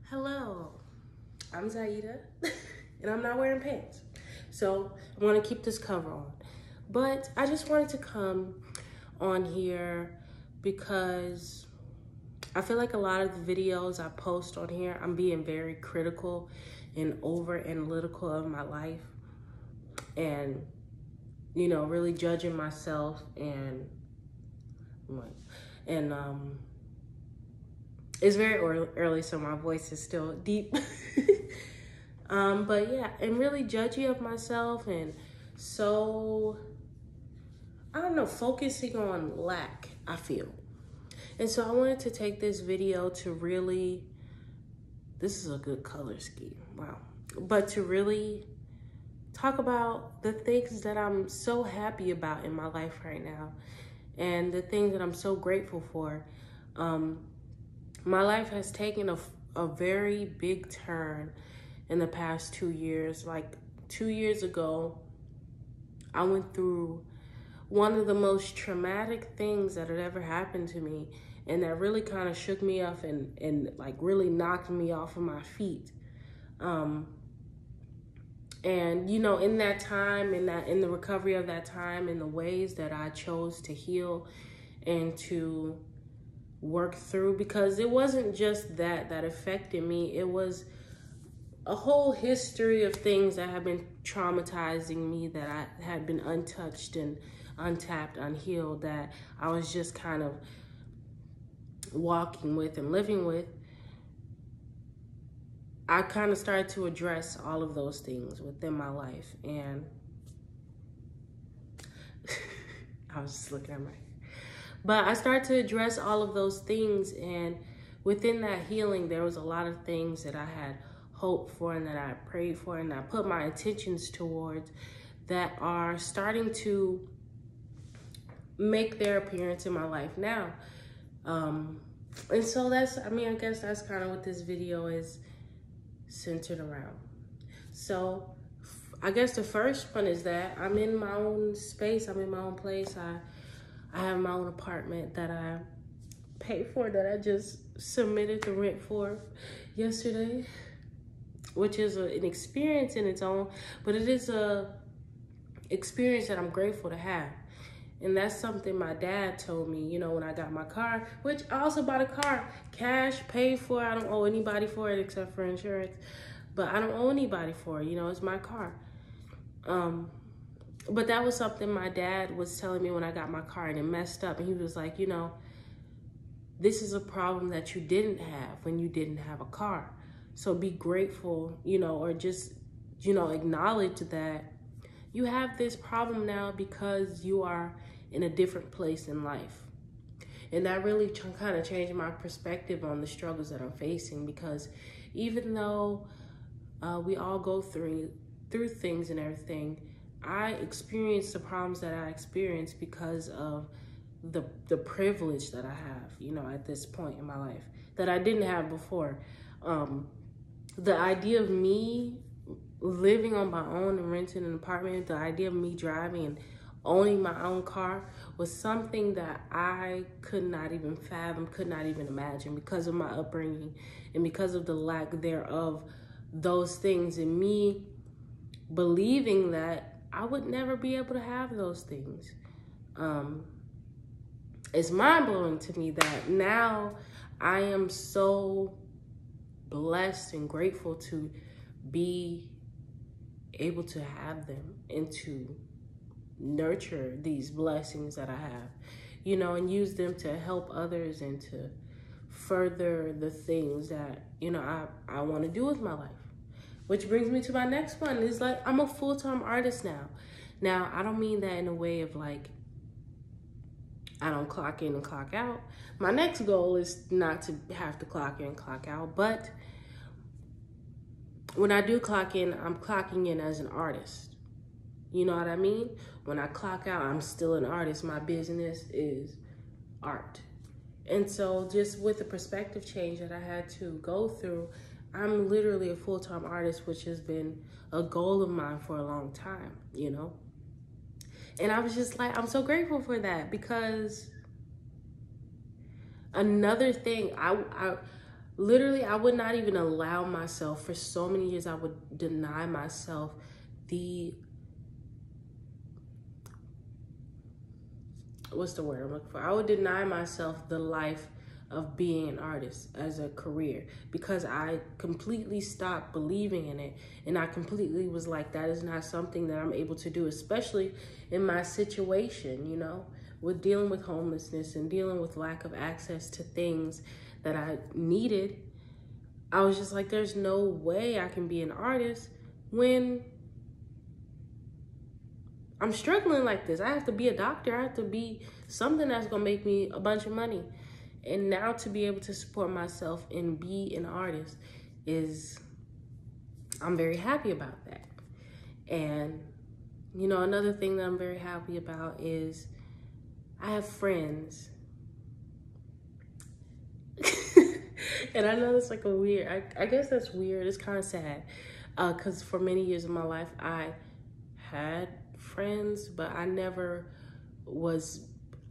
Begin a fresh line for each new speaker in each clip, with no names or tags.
Hello, I'm Zaida, and I'm not wearing pants. So I'm gonna keep this cover on. But I just wanted to come on here because I feel like a lot of the videos I post on here, I'm being very critical and over analytical of my life and, really judging myself and it's very early, so my voice is still deep. But yeah, and really judgy of myself, and so, I don't know, focusing on lack, I feel. And so I wanted to take this video to really, this is a good color scheme, wow. But to really talk about the things that I'm so happy about in my life right now, and the things that I'm so grateful for. My life has taken a very big turn in the past 2 years. Like 2 years ago, I went through one of the most traumatic things that had ever happened to me, and that really kind of shook me up and like really knocked me off of my feet. And in that time, in the recovery of that time, in the ways that I chose to heal and to work through, because it wasn't just that affected me, it was a whole history of things that have been traumatizing me, that I had been untouched and untapped, unhealed, that I was just kind of walking with and living with. I kind of started to address all of those things within my life, and I was just looking at my hair. But I started to address all of those things, and within that healing, there was a lot of things that I had hoped for and that I prayed for and I put my intentions towards that are starting to make their appearance in my life now. And so I guess that's kind of what this video is centered around. So I guess the first one is that I'm in my own space, I'm in my own place. I have my own apartment that I paid for, that I just submitted the rent for yesterday, which is an experience in its own, but it is a experience that I'm grateful to have. And that's something my dad told me, when I got my car, which I also bought a car, cash, paid for. I don't owe anybody for it except for insurance, but I don't owe anybody for it, it's my car. But that was something my dad was telling me when I got my car and it messed up. And he was like, this is a problem that you didn't have when you didn't have a car. So be grateful, or just, acknowledge that you have this problem now because you are in a different place in life. And that really kind of changed my perspective on the struggles that I'm facing, because even though we all go through things and everything, I experienced the problems that I experienced because of the privilege that I have, at this point in my life that I didn't have before. The idea of me living on my own and renting an apartment, the idea of me driving and owning my own car was something that I could not even fathom, could not even imagine, because of my upbringing and because of the lack thereof those things, and me believing that I would never be able to have those things. It's mind-blowing to me that now I am so blessed and grateful to be able to have them and to nurture these blessings that I have, and use them to help others and to further the things that, I want to do with my life. Which brings me to my next one. Is like, I'm a full-time artist now. Now, I don't mean that in a way of like, I don't clock in and clock out. My next goal is not to have to clock in and clock out, but when I do clock in, I'm clocking in as an artist. You know what I mean? When I clock out, I'm still an artist. My business is art. And so just with the perspective change that I had to go through, I'm literally a full-time artist, which has been a goal of mine for a long time, And I was just like, I'm so grateful for that, because another thing, literally, I would not even allow myself, for so many years, I would deny myself the, what's the word I'm looking for? I would deny myself the life of being an artist as a career, because I completely stopped believing in it. And I completely was like, that is not something that I'm able to do, especially in my situation, you know, with dealing with homelessness and dealing with lack of access to things that I needed. I was just like, there's no way I can be an artist when I'm struggling like this. I have to be a doctor. I have to be something that's gonna make me a bunch of money. And now to be able to support myself and be an artist I'm very happy about that. And, you know, another thing that I'm very happy about is I have friends. And I know that's like a weird, I guess that's weird. It's kind of sad. Because for many years of my life, I had friends, but I never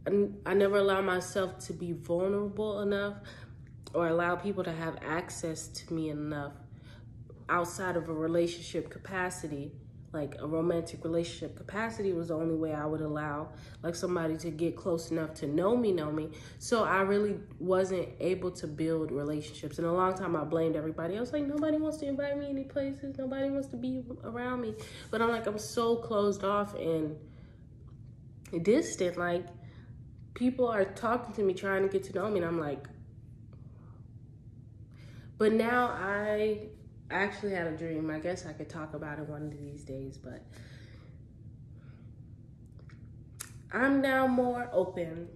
allowed myself to be vulnerable enough or allow people to have access to me enough outside of a relationship capacity. Like a romantic relationship capacity was the only way I would allow like somebody to get close enough to know me. So I really wasn't able to build relationships. And a long time I blamed everybody. I was like, nobody wants to invite me any places. Nobody wants to be around me. But I'm like, I'm so closed off and distant. Like, people are talking to me, trying to get to know me. And I'm like, but now I actually had a dream. I guess I could talk about it one of these days, but I'm now more open,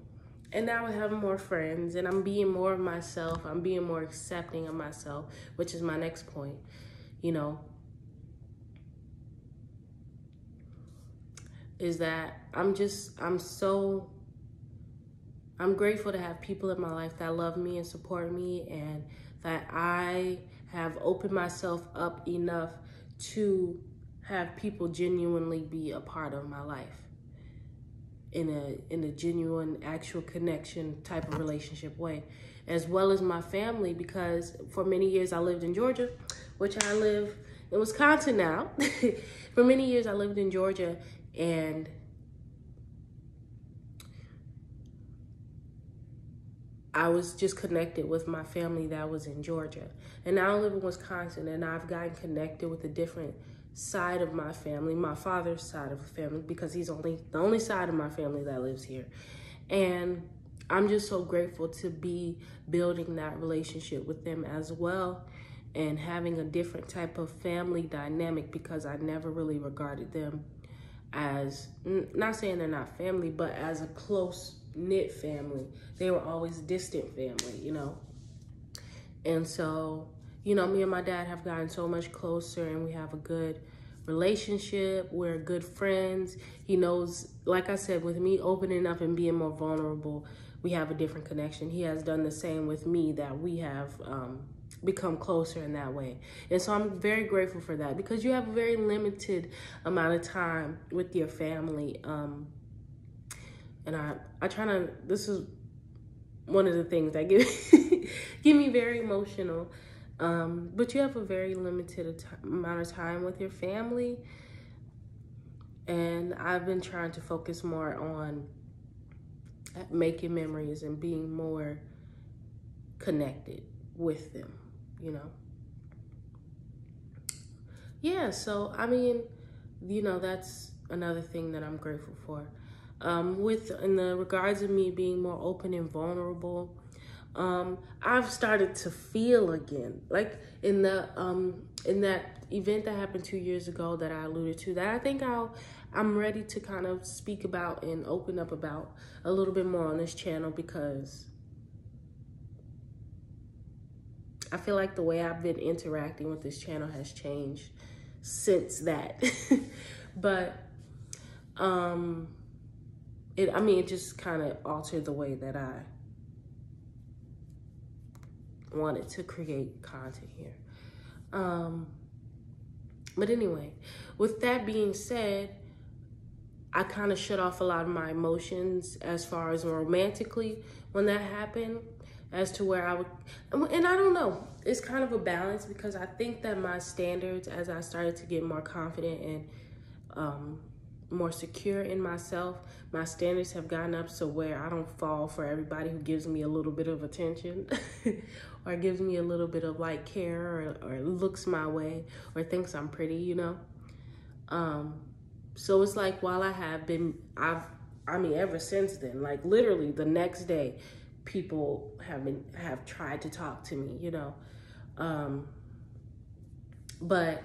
and now I have more friends, and I'm being more of myself. I'm being more accepting of myself, which is my next point, you know, is that I'm grateful to have people in my life that love me and support me, and that I have opened myself up enough to have people genuinely be a part of my life in a genuine, actual connection type of relationship way, as well as my family, because for many years I lived in Georgia, which I live in Wisconsin now. For many years I lived in Georgia, and I was just connected with my family that was in Georgia. And now I live in Wisconsin, and I've gotten connected with a different side of my family, my father's side of the family, because he's the only side of my family that lives here. And I'm just so grateful to be building that relationship with them as well, and having a different type of family dynamic, because I never really regarded them as, not saying they're not family, but as a close-knit family. They were always distant family, you know. And so, you know, me and my dad have gotten so much closer, and we have a good relationship. We're good friends. He knows, like I said, with me opening up and being more vulnerable, we have a different connection. He has done the same with me, that we have become closer in that way. And so I'm very grateful for that, because you have a very limited amount of time with your family. And I try to, this is one of the things that get me very emotional. But you have a very limited amount of time with your family. And I've been trying to focus more on making memories and being more connected with them, you know? Yeah, so, I mean, you know, that's another thing that I'm grateful for. In the regards of me being more open and vulnerable, I've started to feel again, like in that event that happened 2 years ago that I alluded to, that I think I'm ready to kind of speak about and open up about a little bit more on this channel, because I feel like the way I've been interacting with this channel has changed since that. But it just kind of altered the way that I wanted to create content here. But anyway, with that being said, I kind of shut off a lot of my emotions as far as romantically when that happened, as to where I would, and I don't know, it's kind of a balance, because I think that my standards, as I started to get more confident and more secure in myself, my standards have gotten up so where I don't fall for everybody who gives me a little bit of attention or gives me a little bit of like care, or looks my way, or thinks I'm pretty, you know? So it's like, while I have been, ever since then, like literally the next day, people have tried to talk to me, you know? But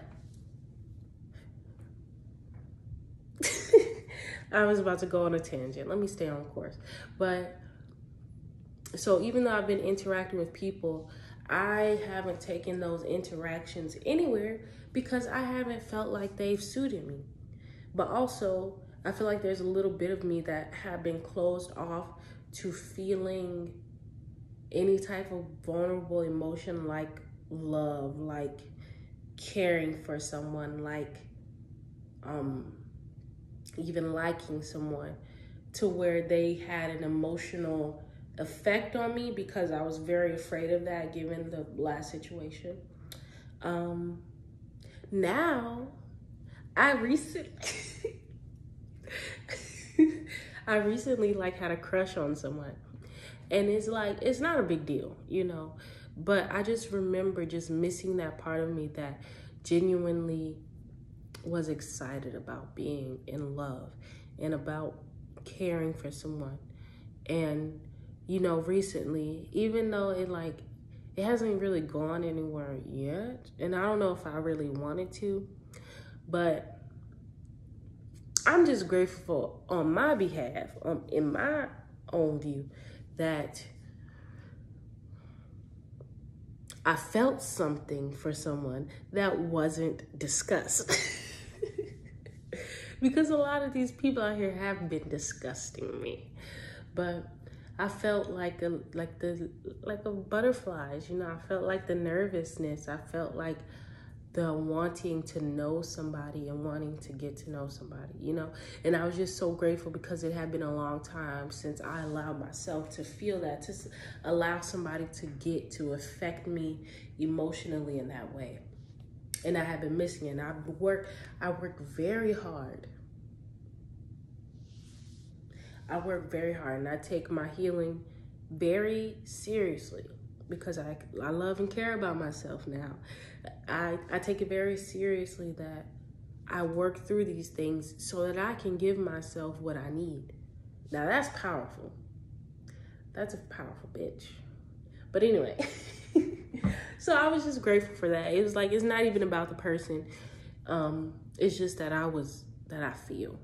I was about to go on a tangent. Let me stay on course. But so even though I've been interacting with people, I haven't taken those interactions anywhere because I haven't felt like they've suited me. But also, I feel like there's a little bit of me that have been closed off to feeling any type of vulnerable emotion, like love, like caring for someone, like even liking someone, to where they had an emotional effect on me, because I was very afraid of that given the last situation. Now, I recently like had a crush on someone, and it's like, it's not a big deal, you know, but I just remember just missing that part of me that genuinely was excited about being in love and about caring for someone. And, you know, recently, even though it hasn't really gone anywhere yet, and I don't know if I really wanted to, but I'm just grateful on my behalf, in my own view, that I felt something for someone that wasn't discussed. Because a lot of these people out here have been disgusting me, but I felt like the butterflies, you know. I felt like the nervousness. I felt like the wanting to know somebody and wanting to get to know somebody, you know. And I was just so grateful, because it had been a long time since I allowed myself to feel that, to allow somebody to affect me emotionally in that way. And I have been missing it. And I work very hard. I work very hard, and I take my healing very seriously, because I love and care about myself now. I take it very seriously that I work through these things so that I can give myself what I need. Now that's powerful. That's a powerful bitch. But anyway, so I was just grateful for that. It was like, it's not even about the person. It's just that I feel.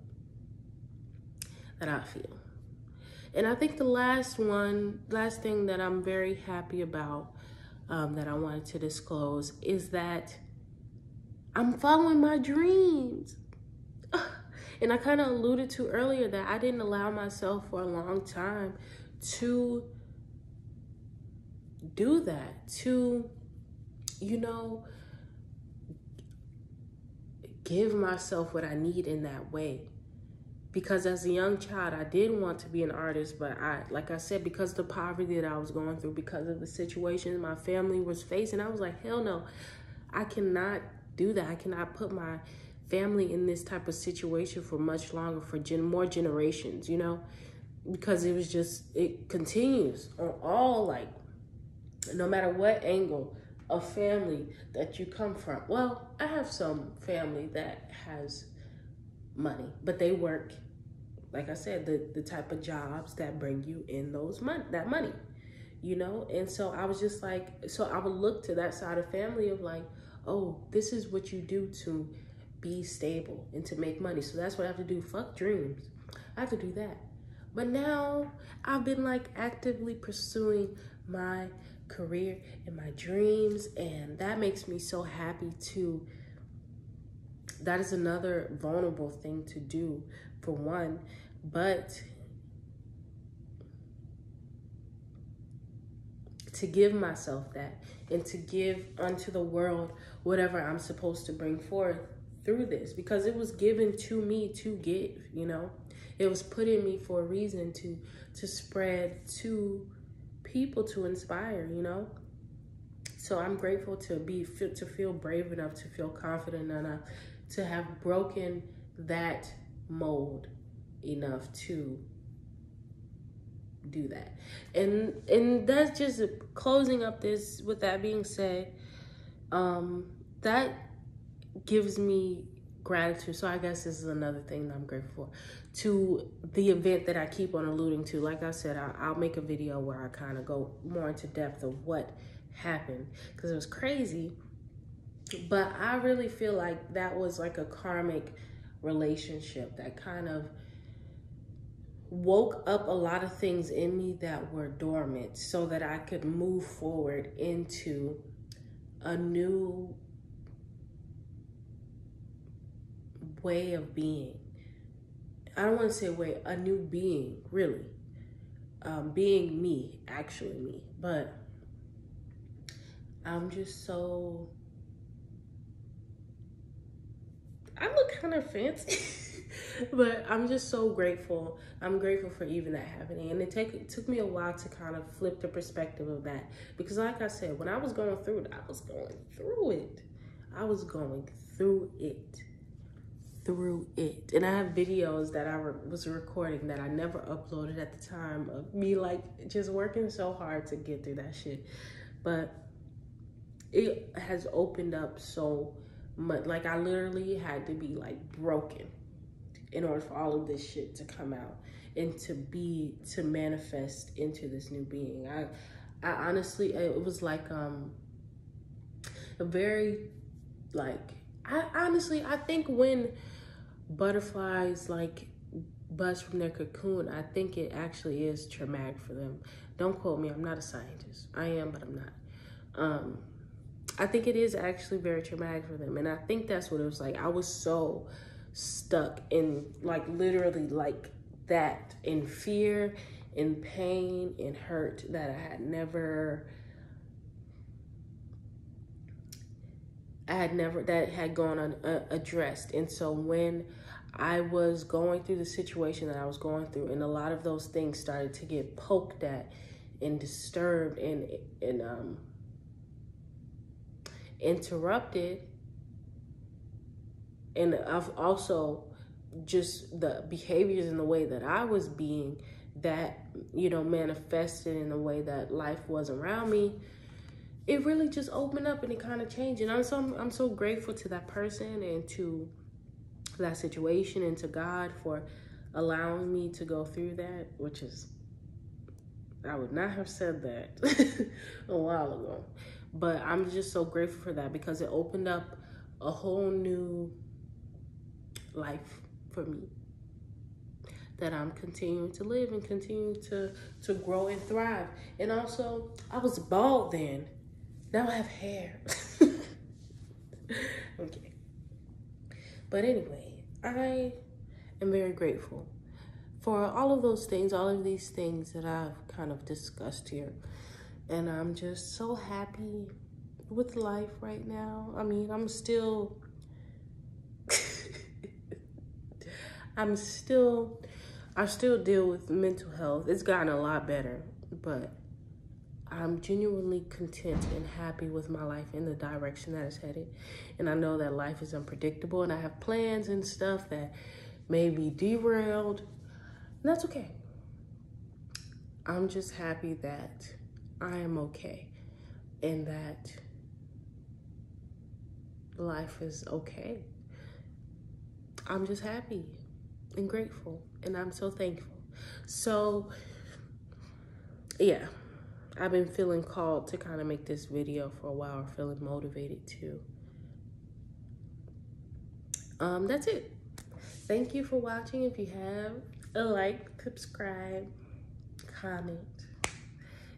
And I think the last thing that I'm very happy about, that I wanted to disclose, is that I'm following my dreams. And I kind of alluded to earlier that I didn't allow myself for a long time to do that, to, you know, give myself what I need in that way. Because as a young child, I did want to be an artist, but like I said, because of the poverty that I was going through, because of the situation my family was facing, I was like, hell no, I cannot do that. I cannot put my family in this type of situation for much longer, for more generations, you know, because it continues on all, like, no matter what angle of family that you come from. Well, I have some family that has money, but they work, like I said, the type of jobs that bring you in that money, you know. And so I was just like, so I would look to that side of family of like, oh, this is what you do to be stable and to make money. So that's what I have to do. Fuck dreams. I have to do that. But now I've been like actively pursuing my career and my dreams, and that makes me so happy too. That is another vulnerable thing to do, for one, but to give myself that, and to give unto the world whatever I'm supposed to bring forth through this, because it was given to me to give, you know. It was put in me for a reason, to spread to people to inspire, you know? So I'm grateful to feel brave enough, to feel confident enough, to have broken that mold enough to do that. And that's just closing up this. With that being said, that gives me gratitude. So I guess this is another thing that I'm grateful for, to the event that I keep on alluding to. Like I said, I'll make a video where I kind of go more into depth of what happened, because it was crazy. But I really feel like that was like a karmic relationship that kind of woke up a lot of things in me that were dormant, so that I could move forward into a new way of being. I don't want to say way, a new being, really. Being me, actually me. But I'm just so, I look kind of fancy. But I'm just so grateful. I'm grateful for even that happening. And it took me a while to kind of flip the perspective of that. Because like I said, when I was going through it, I was going through it. I was going through it. And I have videos that I was recording that I never uploaded at the time, of me like just working so hard to get through that shit. But it has opened up so much. Like I literally had to be like broken in order for all of this shit to come out and to manifest into this new being. I honestly, it was like a very, like, I think when butterflies like bust from their cocoon, I think it actually is traumatic for them. Don't quote me, I'm not a scientist. I am, but I'm not. I think it is actually very traumatic for them. And I think that's what it was like. I was so stuck in, like, literally like that, in fear, in pain, in hurt, that I had never, that had gone unaddressed. And so when I was going through the situation that I was going through, and a lot of those things started to get poked at and disturbed and interrupted, and I've also just the behaviors in the way that I was being, that, you know, manifested in a way that life was around me, it really just opened up and it kind of changed. And I'm so grateful to that person and to that situation and to God for allowing me to go through that, which is, I would not have said that a while ago. But I'm just so grateful for that, because it opened up a whole new life for me that I'm continuing to live and continue to grow and thrive. And also, I was bald then. Now I have hair. Okay. But anyway, I am very grateful for all of those things, all of these things that I've kind of discussed here. And I'm just so happy with life right now. I mean, I still deal with mental health. It's gotten a lot better, but I'm genuinely content and happy with my life in the direction that it's headed. And I know that life is unpredictable, and I have plans and stuff that may be derailed. And that's okay. I'm just happy that I am okay and that life is okay. I'm just happy and grateful, and I'm so thankful. So, yeah, I've been feeling called to kind of make this video for a while, feeling motivated too. That's it. Thank you for watching. If you have a like, subscribe, comment.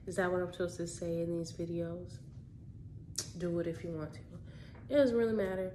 Is that what I'm supposed to say in these videos? Do it if you want to. It doesn't really matter.